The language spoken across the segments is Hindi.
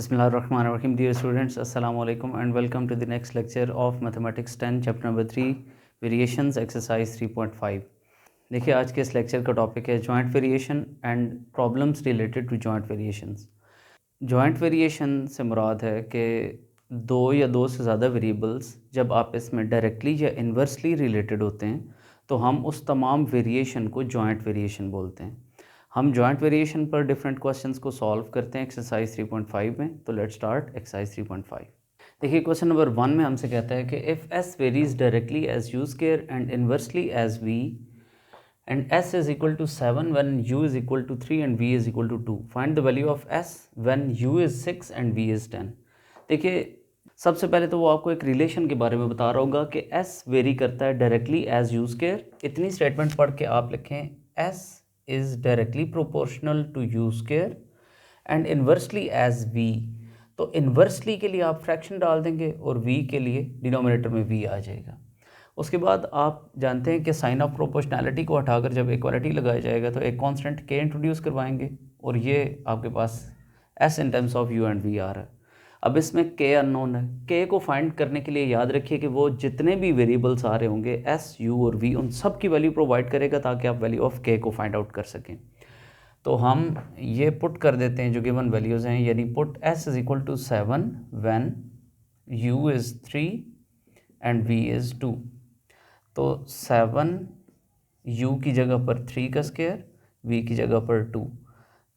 Bismillahirrahmanirrahim. Dear students, Assalamu alaikum and welcome to the next lecture of Mathematics 10 chapter number 3 Variations exercise 3.5. देखिए आज के इस लेक्चर का टॉपिक है joint variation and problems related to joint variations. Joint variation से मुराद है कि दो या दो से ज़्यादा वेरिएबल्स जब आप इसमें डायरेक्टली या इन्वर्सली रिलेटेड होते हैं तो हम उस तमाम वेरिएशन को जॉइंट वेरिएशन बोलते हैं। हम जॉइंट वेरिएशन पर डिफरेंट क्वेश्चंस को सॉल्व करते हैं एक्सरसाइज 3.5 में। तो लेट्स स्टार्ट एक्सरसाइज 3.5। देखिए क्वेश्चन नंबर 1 में हमसे कहता है कि if S varies directly as U square and inversely as V and s is equal to 7 when u is equal to 3 and v is equal to 2. Find the value of s when u is 6 and v is 10. देखिए सबसे पहले तो वो आपको एक रिलेशन के बारे में बता रहा होगा कि s वेरी करता है डायरेक्टली एज यू स्क्वायर। इतनी स्टेटमेंट पढ़ के आप लिखें s is directly proportional to u square and inversely as v। तो इन्वर्सली के लिए आप फ्रैक्शन डाल देंगे और v के लिए डिनोमिनेटर में v आ जाएगा। उसके बाद आप जानते हैं कि साइन ऑफ प्रोपोर्शनैलिटी को हटाकर जब इक्वालिटी लगाया जाएगा तो एक कांस्टेंट k इंट्रोड्यूस करवाएंगे और ये आपके पास s in terms of u and v आ रहा है। अब इसमें k अननोन है। k को फाइंड करने के लिए याद रखिए कि वो जितने भी वेरिएबल्स आ रहे होंगे s, u और v उन सब की वैल्यू प्रोवाइड करेगा ताकि आप वैल्यू ऑफ k को फाइंड आउट कर सकें। तो हम ये पुट कर देते हैं जो गिवन वैल्यूज़ हैं, यानी put s is equal to 7 when u is 3 and v is 2। तो 7 u की जगह पर 3 का स्क्वायर, v की जगह पर 2।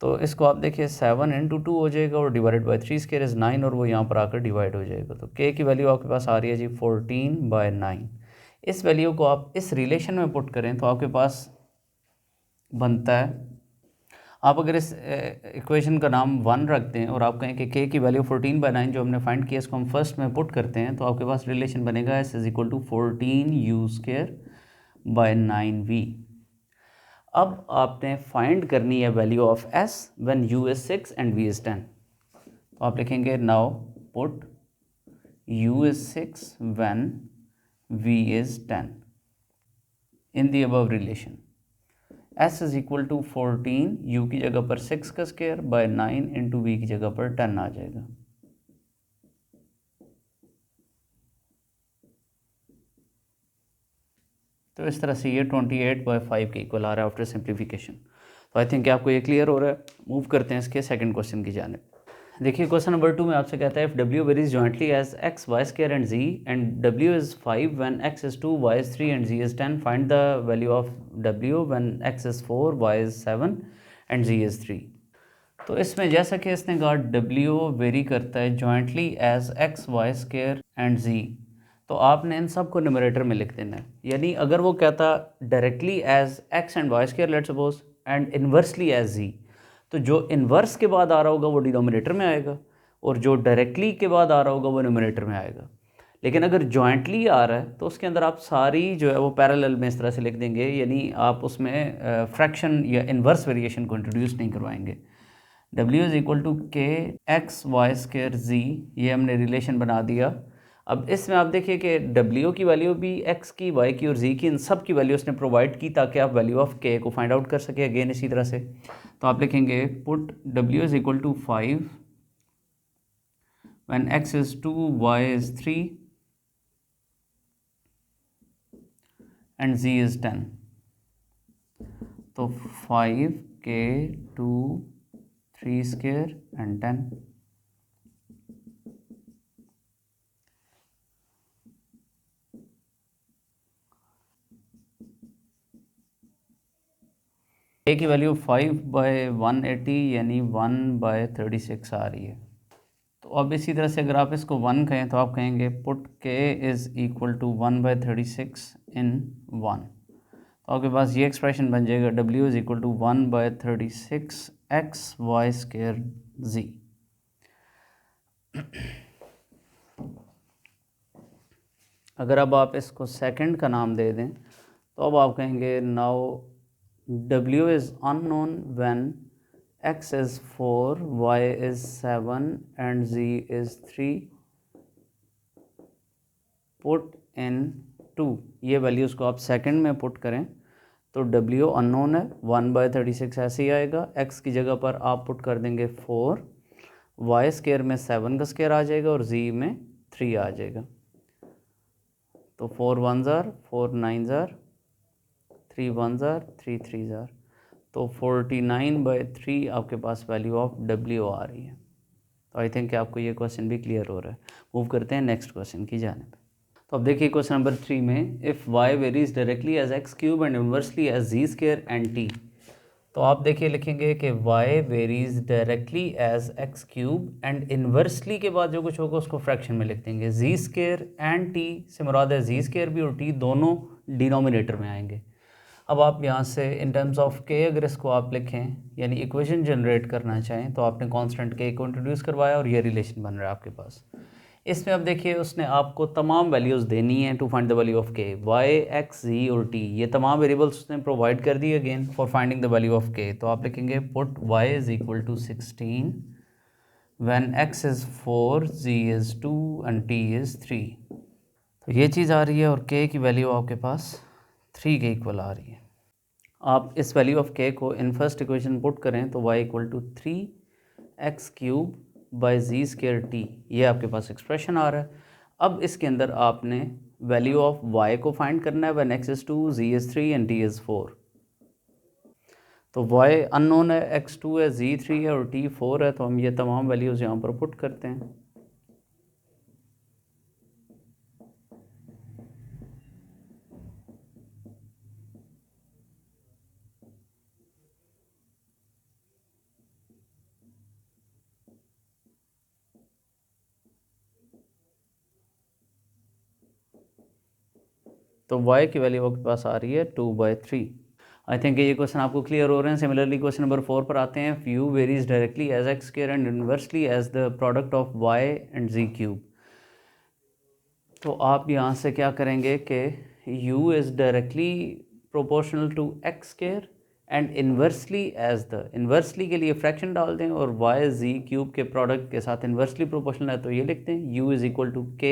तो इसको आप देखिए 7 इंटू 2 हो जाएगा और डिवाइडेड बाई 3 स्क्वायर इज़ 9 और वो यहाँ पर आकर डिवाइड हो जाएगा। तो k की वैल्यू आपके पास आ रही है जी 14/9। इस वैल्यू को आप इस रिलेशन में पुट करें तो आपके पास बनता है, आप अगर इस इक्वेशन का नाम 1 रख दें और आप कहें कि k की वैल्यू 14/9 जो हमने फाइंड किया इसको हम फर्स्ट में पुट करते हैं तो आपके पास रिलेशन बनेगा s is equal to 14u²/9v। अब आपने फाइंड करनी है value of s when u is 6 and v is 10। तो आप लिखेंगे now put u is 6 when v is 10 in the above relation. s is equal to 14 u की जगह पर 6 का स्क्वायर बाय 9 इंटू v की जगह पर 10 आ जाएगा। तो इस तरह से ये 28/5 के इक्वल आ रहा है आफ्टर सिंप्लीफिकेशन। तो आई थिंक आपको ये क्लियर हो रहा है। मूव करते हैं इसके सेकंड क्वेश्चन की जानिब। देखिए क्वेश्चन नंबर 2 में आपसे कहता है if w varies jointly as x y square and z and w is 5 when x is 2 y is 3 and z is 10। Find the value of w when x is 4 y is 7 and z is 3। तो इसमें जैसा कि इसने कहा w वेरी करता है jointly as x y square and z, तो आपने इन सब को न्यूमरेटर में लिख देना है। यानी अगर वो कहता directly as x and y square let's suppose and inversely as z, तो जो इन्वर्स के बाद आ रहा होगा वो डिनोमिनेटर में आएगा और जो डायरेक्टली के बाद आ रहा होगा वो न्यूमरेटर में आएगा। लेकिन अगर जॉइंटली आ रहा है तो उसके अंदर आप सारी जो है वो पैरेलल में इस तरह से लिख देंगे, यानी आप उसमें फ्रैक्शन या इन्वर्स वेरिएशन को इंट्रोड्यूस नहीं करवाएंगे। w is equal to k x y square z, ये हमने रिलेशन बना दिया। अब इसमें आप देखिए कि w की वैल्यू भी x की, y की और z की, इन सब की वैल्यू उसने प्रोवाइड की ताकि आप वैल्यू ऑफ k को फाइंड आउट कर सके। अगेन इसी तरह से तो आप लिखेंगे put w is equal to 5 when x is 2 y is 3 and z is 10। तो 5k 2 3 स्क्वायर एंड 10। k की वैल्यू 5/180 यानी 1/36 आ रही है। तो अब इसी तरह से अगर आप इसको 1 कहें तो आप कहेंगे put k is equal to 1/36 in 1। तो आपके पास ये एक्सप्रेशन बन जाएगा w is equal to 1/36 x y square z। अगर अब आप इसको सेकंड का नाम दे दें तो अब आप कहेंगे now w is unknown when x is 4, y is 7 and z is 3, put in 2। ये वैल्यूज़ को आप सेकंड में पुट करें तो w अननोन है 1/36 ऐसे ही आएगा। x की जगह पर आप पुट कर देंगे 4, वाई स्केयर में 7 का स्केयर आ जाएगा और जी में 3 आ जाएगा। तो 4 1 ज़ार, 4 9 ज़ार, 3 1 ज़ार, 3 3 ज़ार, तो 49/3 आपके पास वैल्यू ऑफ डब्ल्यू आ रही है। तो आई थिंक आपको ये क्वेश्चन भी क्लियर हो रहा है। मूव करते हैं नेक्स्ट क्वेश्चन की जानिब। तो अब देखिए क्वेश्चन नंबर 3 में, if y varies directly as x cube and inversely as z square and t. तो आप देखिए लिखेंगे कि y varies directly as x cube and inversely के बाद जो कुछ होगा उसको फ्रैक्शन में लिख देंगे। जी स्केयर एंड टी से मुराद है जी स्केयर भी और टी दोनों डिनोमिनेटर में आएंगे। अब आप यहाँ से इन टर्म्स ऑफ के अगर इसको आप लिखें यानी इक्वेशन जनरेट करना चाहें तो आपने कांस्टेंट के को इंट्रोड्यूस करवाया और ये रिलेशन बन रहा है आपके पास। इसमें अब देखिए उसने आपको तमाम वैल्यूज़ देनी है to find the value of k. Y x g और टी ये तमाम वेरिएबल्स उसने प्रोवाइड कर दी again for finding the value of k. तो आप लिखेंगे put y is equal to 16 when x is 4, g is 2 and t is 3। तो ये चीज़ आ रही है और के की वैल्यू आपके पास 3 के इक्वल आ रही है। आप इस वैल्यू ऑफ के को इन फर्स्ट इक्वेशन पुट करें तो y equal to 3x cube by z square t, ये आपके पास एक्सप्रेशन आ रहा है। अब इसके अंदर आपने वैल्यू ऑफ y को फाइंड करना है when x is 2, z is 3 and t is 4। तो y अननोन है, x2 है, z3 है और t 4 है। तो हम ये तमाम वैल्यूज़ यहाँ पर पुट करते हैं। तो y की वैल्यू आपके पास आ रही है 2/3। आई थिंक ये क्वेश्चन आपको क्लियर हो रहे हैं। सिमिलरली क्वेश्चन नंबर 4 पर आते हैं। U varies directly as x square and inversely as the product of y and z cube. तो आप यहाँ से क्या करेंगे कि u is directly proportional to x square and inversely as the, इन्वर्सली के लिए फ्रैक्शन डाल दें और y z क्यूब के प्रोडक्ट के साथ इन्वर्सली प्रोपोर्शनल है तो ये लिखते हैं u is equal to k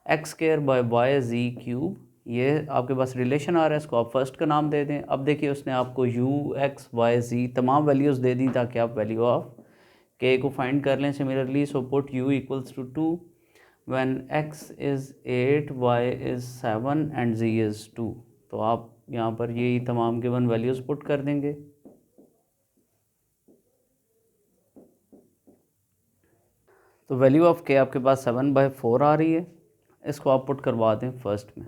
x square by y z cube. ये आपके पास रिलेशन आ रहा है, इसको आप फर्स्ट का नाम दे दें। अब देखिए उसने आपको u एक्स वाई जी तमाम वैल्यूज़ दे दी ताकि आप वैल्यू ऑफ k को फाइंड कर लें। Similarly so put u equals to 2 when x is 8, y is 7 and z is 2। तो आप यहाँ पर यही तमाम गिवन वैल्यूज़ पुट कर देंगे। तो वैल्यू ऑफ k आपके पास 7/4 आ रही है, इसको आप पुट करवा दें फर्स्ट में।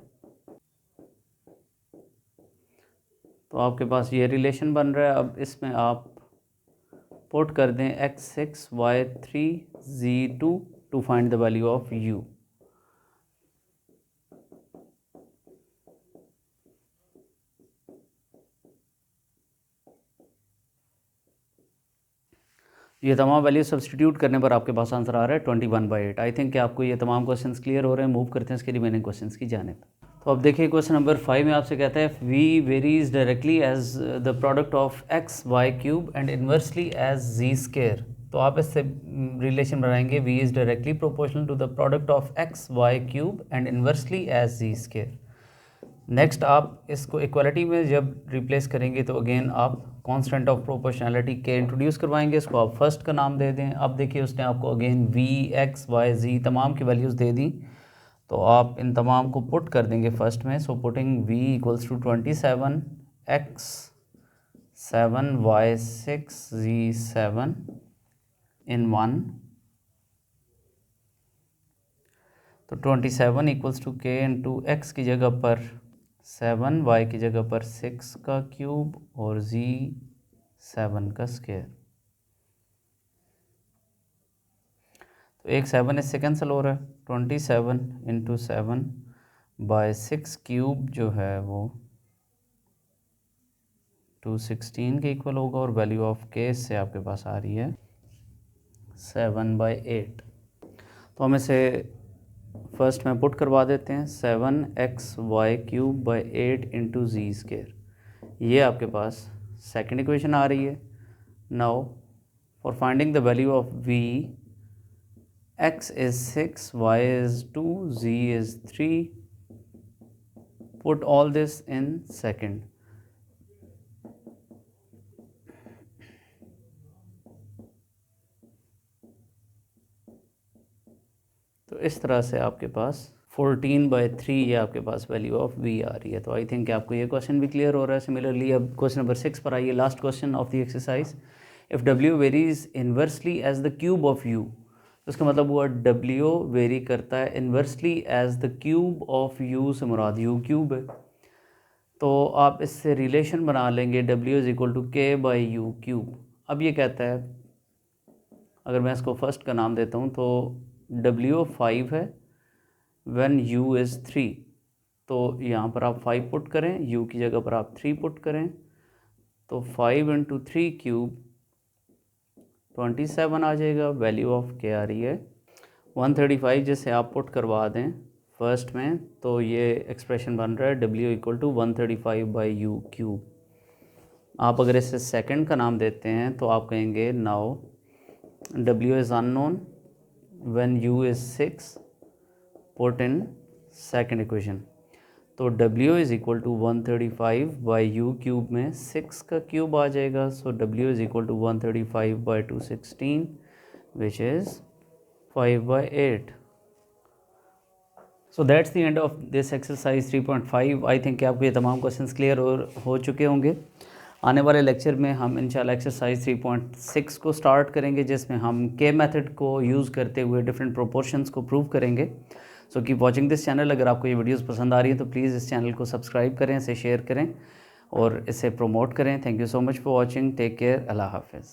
तो आपके पास ये रिलेशन बन रहा है। अब इसमें आप पुट कर दें x6 y3 z2 to find the value of u। ये तमाम वैल्यू सब्सटीट्यूट करने पर आपके पास आंसर आ रहा है 21/8। आई थिंक कि आपको ये तमाम क्वेश्चंस क्लियर हो रहे हैं। मूव करते हैं इसके रिमेनिंग क्वेश्चंस की जानिब। तो अब देखिए क्वेश्चन नंबर 5 में आपसे कहता है v varies directly as the product of x y cube and inversely as z square. तो आप इससे रिलेशन बनाएंगे v is directly proportional to the product of x y cube and inversely as z square. Next आप इसको इक्वालिटी में जब रिप्लेस करेंगे तो अगेन आप कांस्टेंट ऑफ प्रोपोर्शनैलिटी के इंट्रोड्यूस करवाएंगे, इसको आप फर्स्ट का नाम दे दें। अब देखिए उसने आपको again v x y z तमाम की वैल्यूज़ दे दी, तो आप इन तमाम को पुट कर देंगे फर्स्ट में। So putting v equals to 27 x 7 y 6 z 7 in 1। तो 27 equals to k into x की जगह पर 7, y की जगह पर 6 का क्यूब और z 7 का स्क्वायर। तो एक 7 इससे कैंसिल हो रहा है। 27 इंटू 7 बाय 6 क्यूब जो है वो 216 के इक्वल होगा और वैल्यू ऑफ के से आपके पास आ रही है 7/8। तो हम इसे फर्स्ट में पुट करवा देते हैं। 7xy cube by 8 into z square, ये आपके पास सेकेंड इक्वेशन आ रही है। Now for finding the value of v, x is 6, y is 2, z is 3, put all this in second। तो इस तरह से आपके पास 14/3 ये आपके पास वैल्यू ऑफ v आ रही है। तो आई थिंक कि आपको ये क्वेश्चन भी क्लियर हो रहा है। सिमिलरली अब क्वेश्चन नंबर 6 पर आइए, last question of the exercise. If w varies inversely as the cube of u, तो इसका मतलब हुआ w वेरी करता है inversely as the cube of u से मुराद u क्यूब है। तो आप इससे रिलेशन बना लेंगे w is equal to k by u cube. अब ये कहता है, अगर मैं इसको फर्स्ट का नाम देता हूँ तो w 5 है व्हेन u इज़ 3, तो यहाँ पर आप 5 पुट करें, u की जगह पर आप 3 पुट करें, तो 5 इंटू 3 क्यूब 27 आ जाएगा। वैल्यू ऑफ k आ रही है 135। जैसे आप पुट करवा दें फर्स्ट में, तो ये एक्सप्रेशन बन रहा है w equal to 135/u cube. आप अगर इसे सेकंड का नाम देते हैं तो आप कहेंगे now w is unknown when u is 6, put in second equation. तो w is equal to 135/u cube में 6 का क्यूब आ जाएगा। So w is equal to 135/216 which is 5/8। So that's the end of this exercise 3.5। I think कि आपको ये तमाम क्वेश्चंस क्लियर हो चुके होंगे। आने वाले लेक्चर में हम इंशाल्लाह एक्सरसाइज 3.6 को स्टार्ट करेंगे, जिसमें हम के मेथड को यूज़ करते हुए डिफरेंट प्रोपोर्शंस को प्रूव करेंगे। So keep watching this channel. अगर आपको ये वीडियोस पसंद आ रही है तो प्लीज़ इस चैनल को सब्सक्राइब करें, इसे शेयर करें और इसे प्रमोट करें। Thank you so much for watching. Take care. अल्लाह हाफिज़।